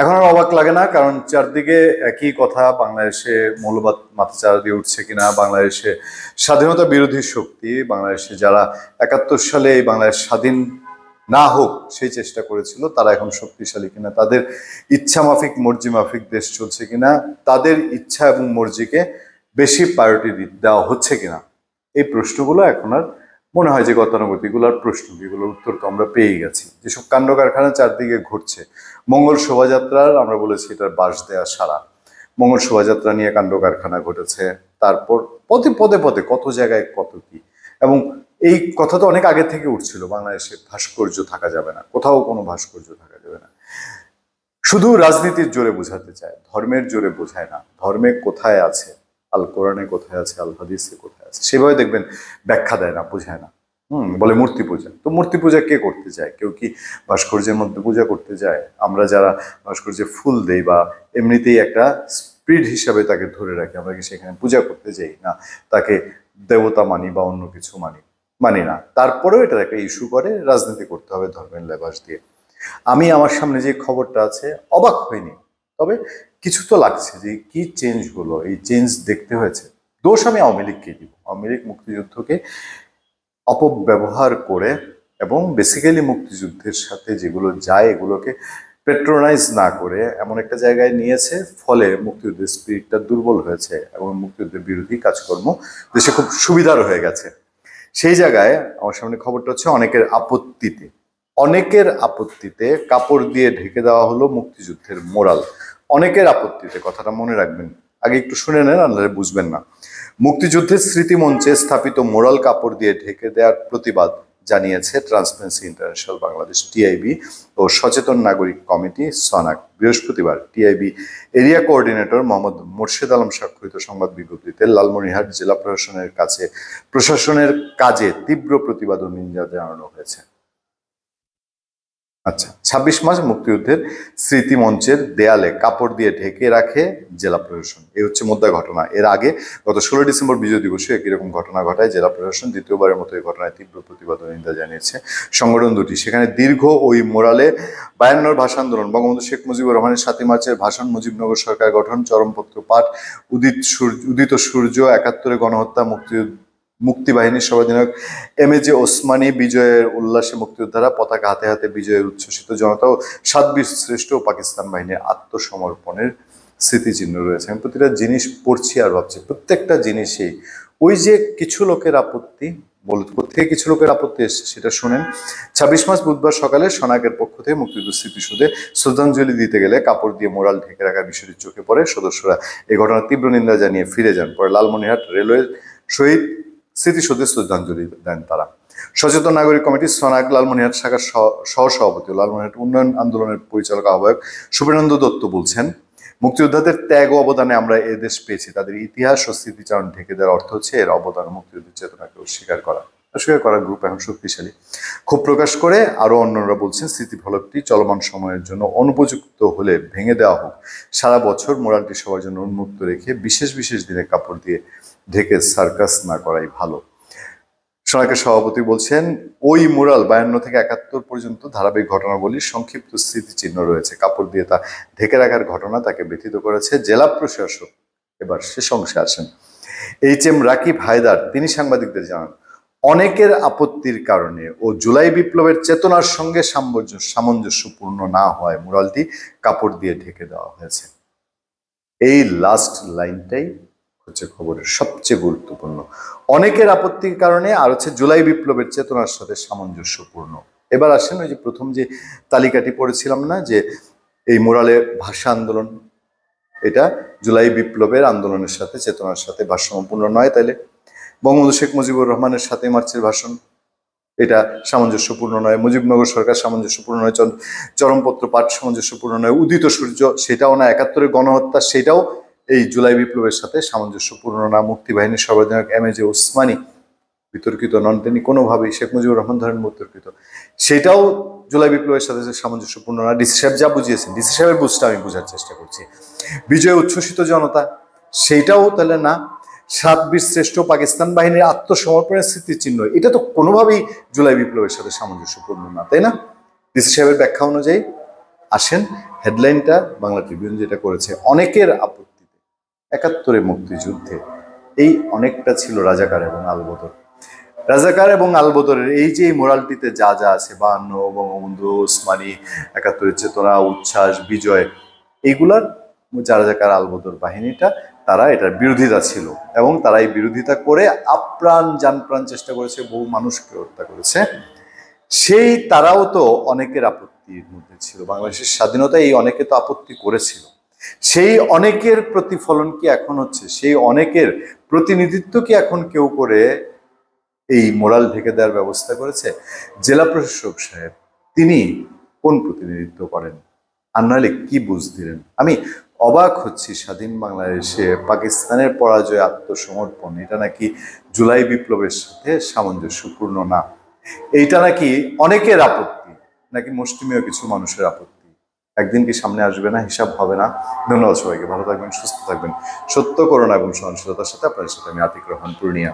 এখন আর অবাক লাগে না, কারণ চারদিকে একই কথা। বাংলাদেশে মৌলবাদ মাথাচাড়া দিয়ে উঠছে কিনা, বাংলাদেশে স্বাধীনতা বিরোধী শক্তি, বাংলাদেশে যারা 71 সালে এই বাংলাদেশ স্বাধীন না হোক সেই চেষ্টা করেছিল, তারা এখন শক্তিশালী কিনা, তাদের ইচ্ছা মাফিক মর্জি মাফিক দেশ চলছে কিনা, তাদের ইচ্ছা এবং মর্জিকে বেশি প্রায়োরিটি দেওয়া হচ্ছে কিনা, এই প্রশ্নগুলো এখন আর মনে হয় যে গতানুগতিকগুলোর প্রশ্ন, এগুলোর উত্তর তো আমরা পেয়ে গেছি। যেসব কাণ্ড কারখানা চারদিকে ঘটছে, মঙ্গল শোভাযাত্রার আমরা বলেছি এটার বাস দেয়া সারা, মঙ্গল শোভাযাত্রা নিয়ে কাণ্ড কারখানা ঘটেছে, তারপর পদে পদে পদে কত জায়গায় কত কি, এবং এই কথা তো অনেক আগে থেকে উঠছিল, বাংলাদেশে ভাস্কর্য থাকা যাবে না, কোথাও কোনো ভাস্কর্য থাকা যাবে না। শুধু রাজনীতির জোরে বোঝাতে চায়, ধর্মের জোরে বোঝায় না। ধর্মে কোথায় আছে, আল কোরআনে কোথায় আছে, আল হাদিসে কোথায় আছে, সেভাবে দেখবেন ব্যাখ্যা দেয় না, বোঝায় না। বলে মূর্তি পূজা। তো মূর্তি পূজা কে করতে চায়? কেউ কি ভাস্কর্যের মধ্যে পূজা করতে যায়? আমরা যারা ভাস্কর্যে ফুল দেই বা এমনিতেই একটা স্পিরিট হিসাবে তাকে ধরে রাখি, আমরা কি সেখানে পূজা করতে যাই? না, তাকে দেবতা মানি বা অন্য কিছু মানি না। তারপরেও এটা একটা ইস্যু করে রাজনীতি করতে হবে ধর্মের লেবাস দিয়ে। আমি আমার সামনে যে খবরটা আছে অবাক হইনি, তবে কিছু তো লাগছে যে কি চেঞ্জ হলো, এই চেঞ্জ দেখতে হয়েছে। দোষ আমি আওয়ামী লীগকে দিব। আওয়ামী লীগ মুক্তিযুদ্ধকে অপব্যবহার করে এবং বেসিক্যালি মুক্তিযুদ্ধের সাথে যেগুলো যায় এগুলোকে পেট্রোনাইজ না করে এমন একটা জায়গায় নিয়েছে, ফলে মুক্তিযুদ্ধের স্পিরিটটা দুর্বল হয়েছে এবং মুক্তিযুদ্ধের বিরোধী কাজকর্ম দেশে খুব সুবিধার হয়ে গেছে। সেই জায়গায় আমার সামনে খবরটা হচ্ছে অনেকের আপত্তিতে কাপড় দিয়ে ঢেকে দেওয়া হলো মুক্তিযুদ্ধের মোরাল। অনেকের আপত্তিতে, কথাটা মনে রাখবেন, আগে একটু শুনে নেন, আন্দাজে বুঝবেন না। মুক্তিযুদ্ধের স্মৃতিমঞ্চে স্থাপিত মোরাল কাপড় দিয়ে ঢেকে দেওয়ার প্রতিবাদ জানিয়েছে ট্রান্সপারেন্সি ইন্টারন্যাশনাল বাংলাদেশ টিআইবি ও সচেতন নাগরিক কমিটি সনাক। বৃহস্পতিবার TIB area coordinator Mohammad Morshed Alam স্বাক্ষরিত সংবাদ বিজ্ঞপ্তিতে লালমনিরহাট জেলা প্রশাসনের কাজে তীব্র প্রতিবাদ ও নিন্দা জানানো হয়েছে। আচ্ছা, 26 মার্চ মুক্তিযুদ্ধের স্মৃতি মঞ্চের দেয়ালে কাপড় দিয়ে ঢেকে রাখে জেলা প্রশাসন, এই হচ্ছে মোদ্দা ঘটনা। এর আগে গত 16 ডিসেম্বর বিজয় দিবসে একই রকম ঘটনা ঘটায় জেলা প্রশাসন। দ্বিতীয়বারের মতো এই ঘটনায় তীব্র প্রতিবাদ ও নিন্দা জানিয়েছে সংগঠন দুটি। সেখানে দীর্ঘ ওই মোরালে 52 ভাষা আন্দোলন, বঙ্গবন্ধু শেখ মুজিবুর রহমানের 7 মার্চের ভাষণ, মুজিবনগর সরকার গঠন, চরমপত্র পাঠ, উদিত সূর্য, 71 গণহত্যা, মুক্তিবাহিনীর সর্বাধিনায়ক এমএজে ওসমানী বিজয়ের উল্লাসে মুক্তিযোদ্ধারা পতাকা হাতে হাতে বিজয়ের উচ্ছ্বসিত জনতা ও 7 বীর শ্রেষ্ঠ পাকিস্তান বাহিনীর আত্মসমর্পণের স্মৃতিচিহ্ন রয়েছে। আমি প্রতিটা জিনিস পড়ছি আর ভাবছি, প্রত্যেকটা জিনিসেই ওই যে কিছু লোকের আপত্তি, কোথেকে কিছু লোকের আপত্তি এসছে সেটা শোনেন। 26 মার্চ বুধবার সকালে সনাকের পক্ষ থেকে মুক্তিযুদ্ধ স্মৃতিসৌধে শ্রদ্ধাঞ্জলি দিতে গেলে কাপড় দিয়ে মোরাল ঢেকে রাখার বিষয়টি চোখে পড়ে। সদস্যরা এই ঘটনার তীব্র নিন্দা জানিয়ে ফিরে যান। পরে লালমনিরহাট রেলওয়ে শহীদ স্মৃতিসৌধে শ্রদ্ধাঞ্জলি দেন তারা। সচেতন নাগরিক কমিটি সনাক লালমনিরহাট শাখার সহসভাপতি, লালমনিরহাট উন্নয়ন আন্দোলনের পরিচালক আহ্বায়ক সুবীরেন্দ্র দত্ত বলছেন, মুক্তিযোদ্ধাদের ত্যাগ ও অবদানে আমরা এদেশ পেয়েছি। তাদের ইতিহাস ও স্মৃতিচারণ ঢেকে দেওয়ার অর্থ হচ্ছে এর অবদান মুক্তিযুদ্ধের চেতনাকে অস্বীকার করার গ্রুপ এখন শক্তিশালী। ক্ষোভ প্রকাশ করে আরো অন্যরা বলছেন, স্মৃতিফলকটি চলমান সময়ের জন্য অনুপযুক্ত হলে ভেঙে দেওয়া হোক। সারা বছর মোরালটি সবার জন্য উন্মুক্ত রেখে বিশেষ বিশেষ দিনে কাপড় দিয়ে ঢেকে সার্কাস না করাই ভালো। সনাকের সভাপতি বলছেন, ওই মুরাল 52 থেকে 71 পর্যন্ত ধারাবাহিক ঘটনাবলীর সংক্ষিপ্ত স্মৃতিচিহ্ন রয়েছে। কাপড় দিয়ে তা ঢেকে রাখার ঘটনা তাকে ব্যথিত করেছে। জেলা প্রশাসক এবার শেষ অংশে আসেন, এইচ.এম. রাকিব হায়দার, তিনি সাংবাদিকদের জানান, অনেকের আপত্তির কারণে ও জুলাই বিপ্লবের চেতনার সঙ্গে সামঞ্জস্যপূর্ণ না হয় মুরালটি কাপড় দিয়ে ঢেকে দেওয়া হয়েছে। এই লাস্ট লাইনটাই হচ্ছে খবরের সবচেয়ে গুরুত্বপূর্ণ। অনেকের আপত্তির কারণে আর হচ্ছে জুলাই বিপ্লবের চেতনার সাথে সামঞ্জস্যপূর্ণ। এবার আসেন, ওই যে প্রথম যে তালিকাটি পড়েছিলাম না, যে এই মোরালে ভাষা আন্দোলন, এটা জুলাই বিপ্লবের আন্দোলনের সাথে চেতনার সাথে ভারসাম্যপূর্ণ নয়, তাইলে বঙ্গবন্ধু শেখ মুজিবুর রহমানের 7 মার্চের ভাষণ, এটা সামঞ্জস্যপূর্ণ নয়। মুজিবনগর সরকার সামঞ্জস্যপূর্ণ নয়। চরমপত্র পাঠ সামঞ্জস্যপূর্ণ নয়। উদিত সূর্য, সেটাও না। 71 গণহত্যা, সেটাও এই জুলাই বিপ্লবের সাথে সামঞ্জস্যপূর্ণ না। মুক্তিবাহিনীর সর্বাধিনায়ক এমএজে ওসমানী বিতর্কিত নন, তিনি কোনোভাবেই, শেখ মুজিবুর রহমান ধরেন বিতর্কিত, সেটাও জুলাই বিপ্লবের সাথে সামঞ্জস্যপূর্ণ না। ডিসি সাহেব যা বুঝিয়েছেন, ডিসি সাহেবের বুঝটা আমি বোঝার চেষ্টা করছি। বিজয় উচ্ছ্বসিত জনতা, সেইটাও তাহলে না। 7 বীর শ্রেষ্ঠ পাকিস্তান বাহিনীর আত্মসমর্পণের স্মৃতিচিহ্ন, এটা তো কোনোভাবেই জুলাই বিপ্লবের সাথে সামঞ্জস্যপূর্ণ না, তাই না? ডিসি সাহেবের ব্যাখ্যা অনুযায়ী আসেন, হেডলাইনটা বাংলা ট্রিবিউন যেটা করেছে, অনেকের আপত্তিতে ৭১ মুক্তিযুদ্ধে এই অনেকটা ছিল রাজাকার এবং আলবদর। রাজাকার এবং আলবদরের এই যে মোরালটিতে যা যা আছে, ৫২, বঙ্গবন্ধু, ওসমানী, ৭১ চেতনা, উচ্ছ্বাস, বিজয়, এইগুলার যা রাজাকার আলবদর বাহিনীটা তারা এটার বিরোধিতা ছিল এবং তারা এই বিরোধিতা করে আপ্রাণ জানপ্রাণ চেষ্টা করেছে, বহু মানুষকে হত্যা করেছে। সেই তারাও তো অনেকের আপত্তির মধ্যে ছিল, বাংলাদেশের স্বাধীনতায় এই অনেকে তো আপত্তি করেছিল। সেই অনেকের প্রতিফলন কি এখন হচ্ছে? সেই অনেকের প্রতিনিধিত্ব কি এখন কেউ করে এই মোরাল ঢেকে দেওয়ার ব্যবস্থা করেছে? জেলা প্রশাসক সাহেব তিনি কোন প্রতিনিধিত্ব করেন? আর নাহলে কি বুঝ দিলেন? আমি অবাক হচ্ছি, স্বাধীন বাংলাদেশে পাকিস্তানের পরাজয়, আত্মসমর্পণ, এটা নাকি জুলাই বিপ্লবের সাথে সামঞ্জস্যপূর্ণ না। এইটা নাকি অনেকের আপত্তি, নাকি মুষ্টিমেয় কিছু মানুষের আপত্তি। একদিন কি সামনে আসবে না? হিসাব হবে না? ধন্যবাদ সবাইকে, ভালো থাকবেন, সুস্থ থাকবেন। সত্য, করুণা এবং সহনশীলতার সাথে আপনাদের সাথে আমি আতিক রহমান, পূর্ণিয়া।